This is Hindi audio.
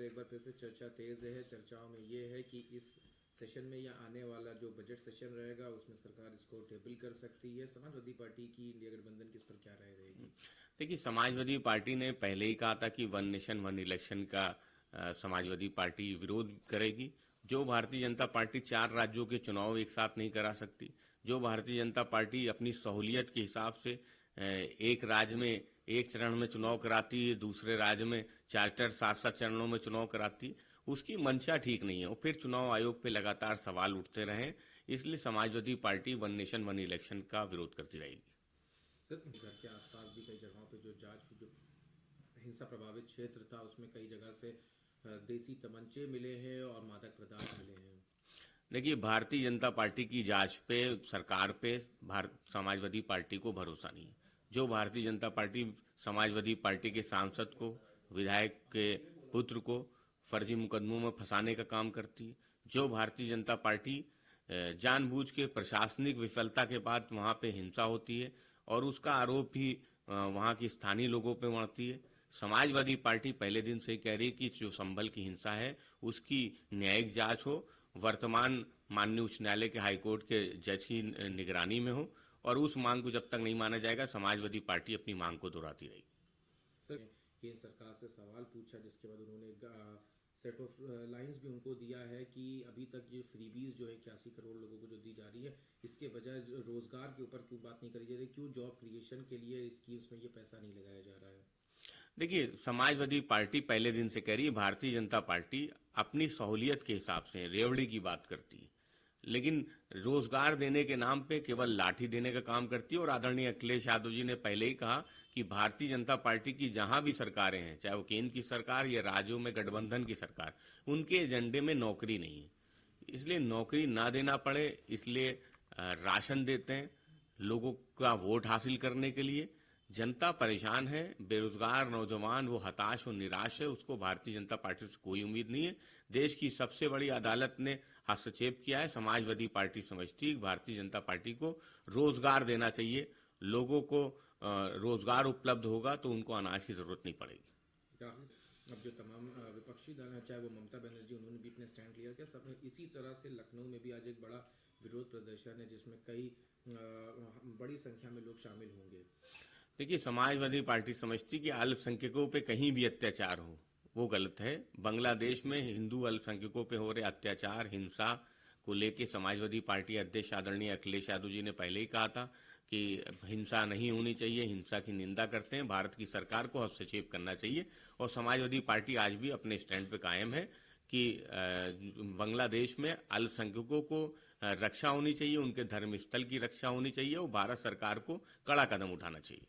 लेकर एक बार फिर से चर्चा तेज है। चर्चाओं में ये है कि इस सेशन में या आने वाला जो बजट सेशन रहेगा उसमें सरकार इसको टेबल कर सकती है। समाजवादी पार्टी की इंडिया गठबंधन किस पर क्या राय रहेगी? देखिए, समाजवादी पार्टी ने पहले ही कहा था कि वन नेशन वन इलेक्शन का समाजवादी पार्टी विरोध करेगी। जो भारतीय जनता पार्टी 4 राज्यों के चुनाव एक साथ नहीं करा सकती, जो भारतीय जनता पार्टी अपनी सहूलियत के हिसाब से एक राज्य में एक चरण में चुनाव कराती है, दूसरे राज्य में 4-4 7-7 चरणों में चुनाव कराती, उसकी मंशा ठीक नहीं है और फिर चुनाव आयोग पे लगातार सवाल उठते रहे। इसलिए Samajwadi party one nation one election का विरोध करती रहेगी। सर, घर के आसपास भी कई जगहों पे जो हिंसा प्रभावित क्षेत्र था उसमें कई जगह से देसी तमंचे मिले हैं और मादक पदार्थ मिले हैं। देखिए, भारतीय जनता पार्टी की जांच पे, सरकार पे भारत समाजवादी पार्टी को भरोसा नहीं है। जो भारतीय जनता पार्टी समाजवादी पार्टी के सांसद को, विधायक के पुत्र को फर्जी मुकदमों में फंसाने का काम करती है, जो भारतीय जनता पार्टी जानबूझ के प्रशासनिक विफलता के बाद वहां पे हिंसा होती है और उसका आरोप भी वहां के स्थानीय लोगों पे मढ़ती है। समाजवादी पार्टी पहले दिन से ही कह रही है कि जो संभल की हिंसा है उसकी न्यायिक जांच हो, वर्तमान माननीय उच्च न्यायालय के हाईकोर्ट के जज की निगरानी में हो, और उस मांग को जब तक नहीं माना जाएगा समाजवादी पार्टी अपनी मांग को दोहराती रहेगी। सर, केंद्र सरकार से सवाल पूछा जिसके बाद उन्होंने सेट ऑफ लाइंस भी उनको दिया है कि अभी तक ये फ्रीबीज जो है 81 करोड़ लोगों को जो दी जा रही है, इसके बजाय रोजगार के ऊपर क्यों बात नहीं करी जा रही, क्यों जॉब क्रिएशन के लिए स्कीम्स में ये पैसा नहीं लगाया जा रहा है? देखिए, समाजवादी पार्टी पहले दिन से कह रही है भारतीय जनता पार्टी अपनी सहूलियत के हिसाब से रेवड़ी की बात करती है, लेकिन रोजगार देने के नाम पे केवल लाठी देने का काम करती है। और आदरणीय अखिलेश यादव जी ने पहले ही कहा कि भारतीय जनता पार्टी की जहां भी सरकारें हैं, चाहे वो केंद्र की सरकार या राज्यों में गठबंधन की सरकार, उनके एजेंडे में नौकरी नहीं है। इसलिए नौकरी ना देना पड़े, इसलिए राशन देते हैं लोगों का वोट हासिल करने के लिए। जनता परेशान है, बेरोजगार नौजवान वो हताश और निराश है, उसको भारतीय जनता पार्टी से कोई उम्मीद नहीं है। देश की सबसे बड़ी अदालत ने हस्तक्षेप किया है। समाजवादी पार्टी समझती है कि भारतीय जनता पार्टी को रोजगार देना चाहिए, लोगों को रोजगार उपलब्ध होगा तो उनको अनाज की जरूरत नहीं पड़ेगी। अब जो तमाम विपक्षी दल हैं, चाहे वो ममता बनर्जी, उन्होंने भी अपने स्टैंड लिया। क्या सब इसी तरह से लखनऊ में भी आज एक बड़ा विरोध प्रदर्शन है जिसमें कई बड़ी संख्या में लोग शामिल होंगे? देखिए, समाजवादी पार्टी समझती कि अल्पसंख्यकों पे कहीं भी अत्याचार हो वो गलत है। बांग्लादेश में हिंदू अल्पसंख्यकों पे हो रहे अत्याचार, हिंसा को लेके समाजवादी पार्टी अध्यक्ष आदरणीय अखिलेश यादव जी ने पहले ही कहा था कि हिंसा नहीं होनी चाहिए, हिंसा की निंदा करते हैं, भारत की सरकार को हस्तक्षेप करना चाहिए। और समाजवादी पार्टी आज भी अपने स्टैंड पे कायम है कि बांग्लादेश में अल्पसंख्यकों को रक्षा होनी चाहिए, उनके धर्म स्थल की रक्षा होनी चाहिए और भारत सरकार को कड़ा कदम उठाना चाहिए।